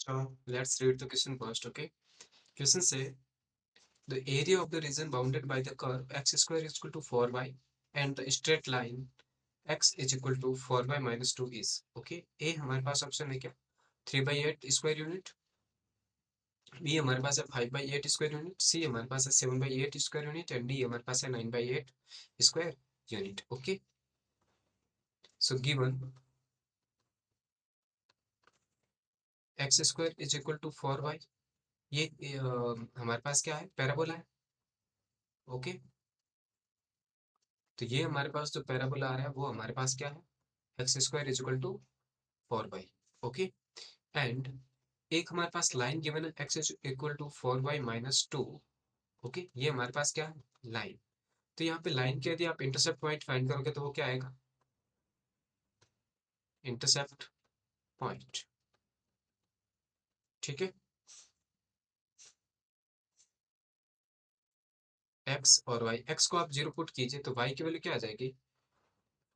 So let's read the question first. Okay. Question say the area of the region bounded by the curve x square is equal to 4y and the straight line x is equal to 4y minus 2 is. Okay. A हमारे पास option है क्या 3/8 square unit, B हमारे पास है 5/8 square unit, सी हमारे पास है 7/8 square unit and D हमारे पास है 9/8 square unit. Okay. So given X square is equal to 4y. ये हमारे पास क्या है पैराबोला है. ओके. तो ये हमारे पास जो पैराबोला आ रहा है वो हमारे पास क्या है X square is equal to 4y. ओके. एंड एक हमारे पास लाइन गिवन है X is equal to 4y minus 2. ओके. ये हमारे पास क्या है लाइन. तो यहाँ पे लाइन के यदि आप इंटरसेप्ट पॉइंट फाइंड करोगे तो वो क्या आएगा इंटरसेप्ट पॉइंट. ठीक है. एक्स और वाई, एक्स को आप जीरो पुट कीजिए तो वाई की वैल्यू क्या आ जाएगी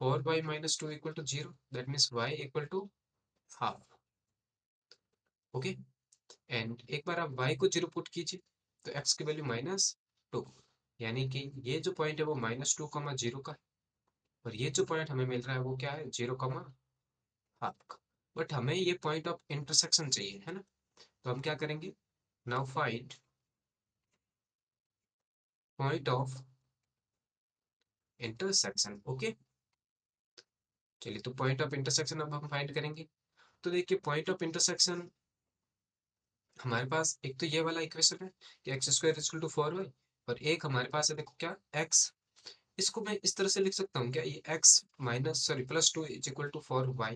4y minus 2 equal to 0. That means Y equal to half. Okay. And एक बार आप y को जीरो पुट कीजिए तो x की वैल्यू -2, यानी कि ये जो पॉइंट है वो -2, 0 का है और ये जो पॉइंट हमें मिल रहा है वो क्या है 0, हाफ का. बट हमें ये पॉइंट ऑफ इंटरसेक्शन चाहिए है ना. तो हम क्या करेंगे now find point of intersection. Okay. चलिए तो पॉइंट ऑफ इंटरसेक्शन अब हम फाइंड करेंगे. तो देखिए पॉइंट ऑफ इंटरसेक्शन हमारे पास एक तो ये वाला इक्वेशन है कि X square equal to 4y और एक हमारे पास है देखो क्या x. इसको मैं इस तरह से लिख सकता हूँ क्या ये x minus sorry +2 is equal to 4y.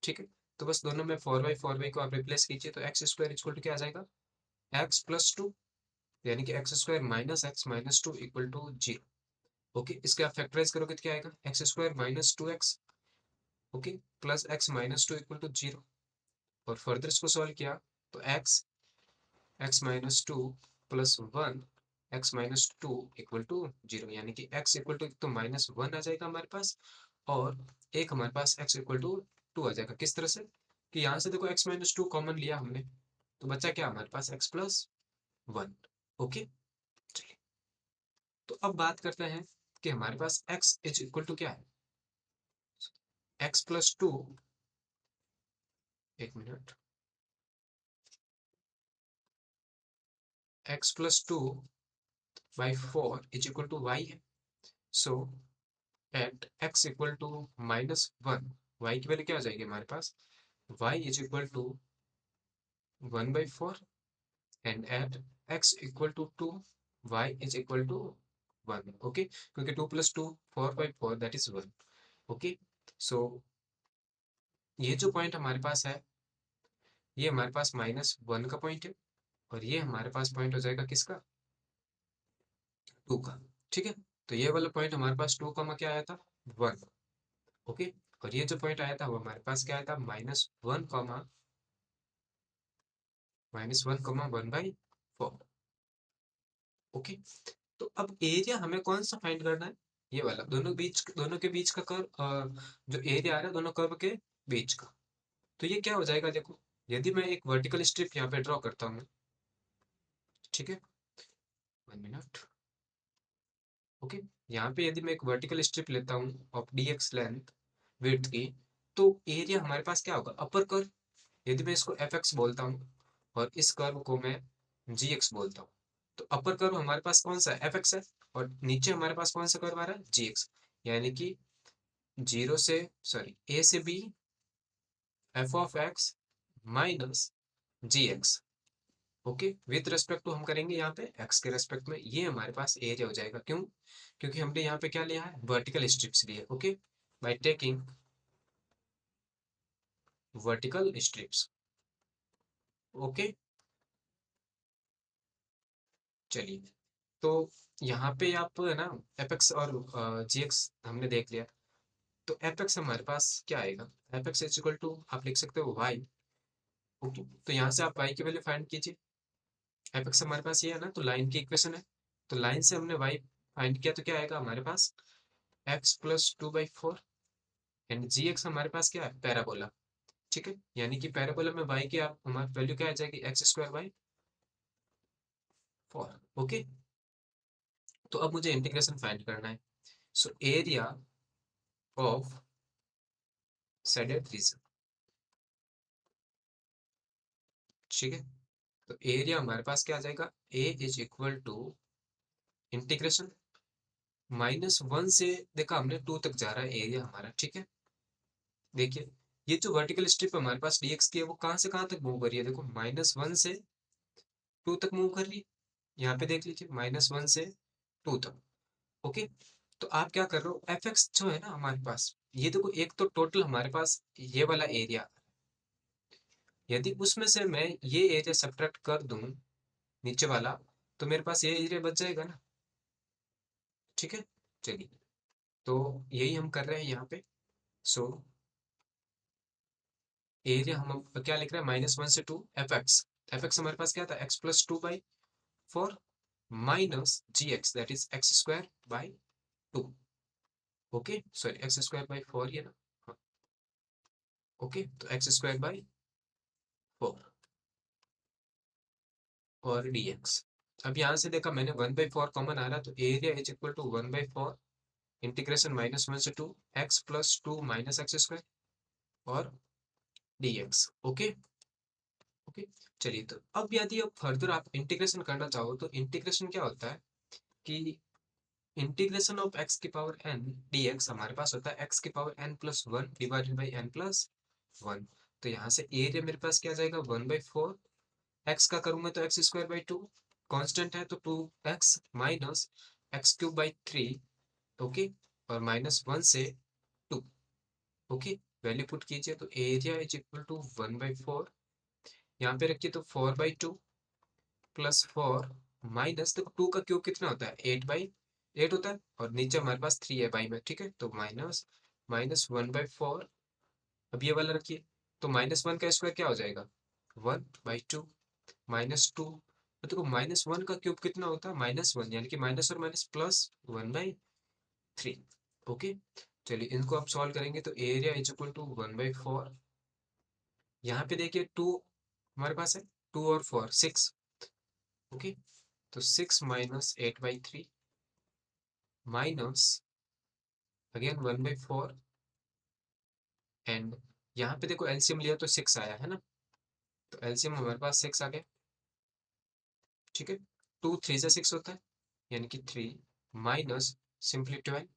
ठीक है. तो बस दोनों में 4y को आप रिप्लेस कीजिए तो एक्स स्क्वायर इक्वल टू क्या आ जाएगा x +2, यानी कि X square minus X minus 2 equal to 0. Okay. इसके आप फैक्टराइज करोगे तो क्या आएगा X square minus 2x. Okay. Plus X minus 2 equal to 0. और फर्दर इसको सॉल्व किया तो x minus 2 plus 1 x minus 2 equal to 0, यानी कि x इक्वल टू तो -1 आ जाएगा हमारे पास और एक हमारे पास x इक्वल टू 2 आ जाएगा. किस तरह से कि यहाँ से देखो x माइनस 2 कॉमन लिया हमने तो बचा क्या हमारे पास x प्लस 1. ओके. चलिए तो अब बात करते हैं कि हमारे पास x इज इक्वल टू क्या है x प्लस 2. एक मिनट. x plus 2 by 4 is equal to y है. So at x equal to -1 y की वैल्यू क्या आ जाएगी हमारे पास y is equal to 1/4 and at x equal to 2 y is equal to 1. Okay. क्योंकि 2 + 2 4/4 दैट इज 1. ओके. सो ये जो पॉइंट हमारे पास है ये हमारे पास -1 का पॉइंट है और ये हमारे पास पॉइंट हो जाएगा किसका 2 का. ठीक है. तो ये वाला पॉइंट हमारे पास 2 का क्या आया था 1. ओके. और ये जो पॉइंट आया था वो हमारे पास क्या आया था -1, 1/4. ओके. तो अब एरिया हमें कौन सा फाइंड करना है ये वाला दोनों के बीच का कर्व, जो एरिया आ रहा है दोनों कर्व के बीच का. तो ये क्या हो जाएगा देखो यदि मैं एक वर्टिकल स्ट्रिप यहाँ पे ड्रॉ करता हूँ. ठीक है. 1 मिनट. ओके. यहाँ पे यदि मैं एक वर्टिकल स्ट्रिप लेता हूँ ऑफ dx लेंथ विड्थ की तो एरिया हमारे पास क्या होगा अपर कर्व. यदि मैं इसको fx बोलता हूँ और इस कर्व को मैं gx बोलता हूँ तो अपर कर्व हमारे पास कौन सा है fx है और नीचे हमारे पास कौन सा कर्व आ रहा है gx, यानी कि a से b f of x minus gx. Okay. With respect to हम करेंगे यहाँ पे x के रेस्पेक्ट में. ये हमारे पास एरिया हो जाएगा. क्यों? क्योंकि हमने यहाँ पे क्या लिया है वर्टिकल स्ट्रिप्स लिए. Okay. By taking vertical strips. Okay. चलिए तो यहाँ पे आप है ना एपेक्स और जीएक्स हमने देख लिया. तो एपेक्स हमारे पास क्या आएगा एपेक्स इज इक्वल टू आप लिख सकते हो वाई. ओके. तो यहाँ से आप वाई की वैल्यू फाइंड कीजिए. एपेक्स हमारे पास ये है ना तो लाइन की इक्वेशन है तो लाइन से हमने वाई फाइंड किया तो क्या आएगा हमारे पास x + 2/4 एंड जी एक्स हमारे पास क्या है पैराबोला. ठीक है, यानी कि पैराबोला में y की आप हमारी वैल्यू क्या आ जाएगी, एक्स स्क्वायर बाई 4। ओके, तो अब मुझे इंटीग्रेशन फाइंड करना है। So area of shaded region, ठीक है, तो एरिया हमारे पास क्या आ जाएगा, ए इज इक्वल टू इंटीग्रेशन -1 से, देखा हमने 2 तक जा रहा है एरिया हमारा, ठीक है। देखिए ये जो वर्टिकल स्ट्रिप हमारे पास dx की है वो कहाँ से कहाँ तक मूव कर रही है, देखो -1 से 2 तक मूव कर रही है, यहाँ पे देख लीजिए -1 से 2 तक। ओके, तो आप क्या कर रहे हो, एफ एक्स जो है ना हमारे पास, ये देखो एक तो टोटल हमारे पास ये वाला एरिया, यदि उसमें से मैं ये एरिया सब्ट्रैक्ट कर दूं नीचे वाला, तो मेरे पास ये एरिया बच जाएगा ना, ठीक है। चलिए, तो यही हम कर रहे हैं यहाँ पे। सो एरिया हम क्या लिख रहे हैं, -1 से 2 एफ एक्स हमारे पास क्या था, x+2/4 minus G X that is x² by 2। Okay, sorry x² by 4 ये ना, हाँ, ओके, तो x² बाई 4 और dx। अब यहाँ से देखा मैंने 1/4 कॉमन आ रहा, तो area is equal to 1/4 integration -1 से 2 x+2 माइनस x² और dx। ओके ओके, चलिए, तो अब यदि अब फर्दर आप इंटीग्रेशन करना चाहो, तो इंटीग्रेशन क्या होता है कि इंटीग्रेशन ऑफ x की पावर n dx हमारे पास होता है x की power n+1 divided by n+1। तो यहाँ से एरिया मेरे पास क्या आ जाएगा, 1/4, x का करूँ मैं तो x²/2, कांस्टेंट है तो 2x minus x³ by 3। Okay, और -1 से 2। ओके, वैल्यू पुट कीजिए तो एरिया इज इक्वल टू 1/4, यहाँ पे रखिए तो 4/2 +4 माइनस, देखो 2 का क्यूब कितना होता है, 8/8 होता है, और नीचे हमारे पास 3 है बाई में, ठीक है, तो माइनस -1/4। अब ये वाला रखिए, तो -1 का स्क्वायर क्या हो जाएगा, 1/2 -2, तो देखो -1 का क्यूब कितना होता है, -1, यानी कि माइनस और माइनस प्लस 1/3। ओके, चलिए इनको आप सॉल्व करेंगे तो एरिया इज इक्वल टू 1/4, यहाँ पे देखिए 2 हमारे पास है, 2 और 4 6। ओके, तो 6 माइनस 8/3 माइनस अगेन 1/4, एंड यहाँ पे देखो एलसीएम लिया तो 6 आया है ना, तो एलसीएम हमारे पास 6 आ गया, ठीक है। 2 3 से 6 होता है, यानी कि 3 माइनस सिंपली 12,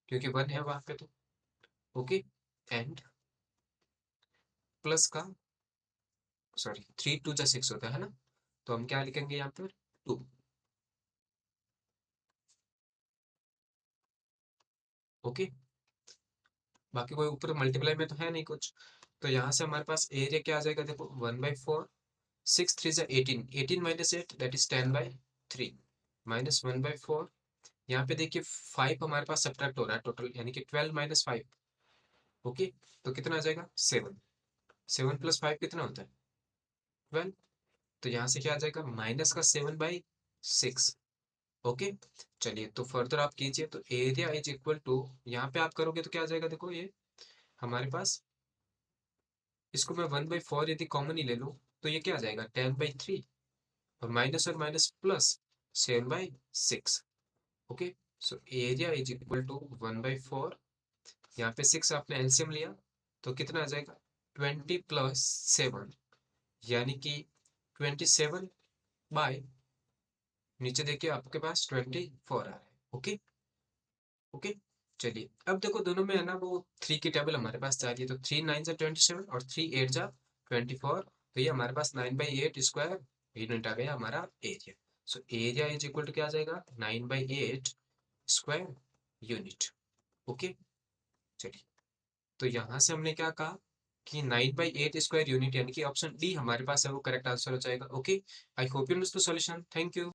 क्योंकि 1 है वहां पे तो। ओके, एंड प्लस का, सॉरी 3 2 जा 6 होता है ना, तो हम क्या लिखेंगे यहाँ पर 2। ओके, बाकी कोई ऊपर मल्टीप्लाई में तो है नहीं कुछ, तो यहाँ से हमारे पास एरिया क्या आ जाएगा, देखो 1/4, 6 3 जा 18, 18 माइनस 8 दैट इज 10/3 माइनस 1/4, यहाँ पे देखिए 5 हमारे पास सब्ट्रैक्ट हो रहा है टोटल, यानी कि 12 माइनस 5। ओके, तो कितना आ जाएगा 7, 7 + 5 कितना होता है 12, तो यहाँ से क्या आ जाएगा माइनस का 7/6। ओके, चलिए तो फर्दर आप कीजिए तो एरिया इज इक्वल टू, यहाँ पे आप करोगे तो क्या आ जाएगा, देखो ये हमारे पास, इसको मैं 1/4 यदि कॉमन ही ले लूँ तो ये क्या आ जाएगा 10/3, और minus plus 7/6। Okay, so area is equal to 1/4, यहाँ पे 6 आपने एलसीएम लिया तो कितना आ जाएगा 20 + 7, यानी कि 27 बाय, नीचे देखिए आपके पास 24 आ रहा है। ओके ओके, चलिए अब देखो दोनों में है ना वो 3 की टेबल हमारे पास जा रही है, तो 3 9 जा 27 और 3 8 जा 24, तो ये हमारे पास 9/8 स्क्वायर यूनिट आ गया हमारा area. So area is equal to क्या आ जाएगा 9/8 स्क्वायर यूनिट। ओके, चलिए, तो यहाँ से हमने क्या कहा कि 9/8 स्क्वायर यूनिट, यानी कि ऑप्शन डी हमारे पास है वो करेक्ट आंसर हो जाएगा। Okay, I hope you understood the solution, thank you.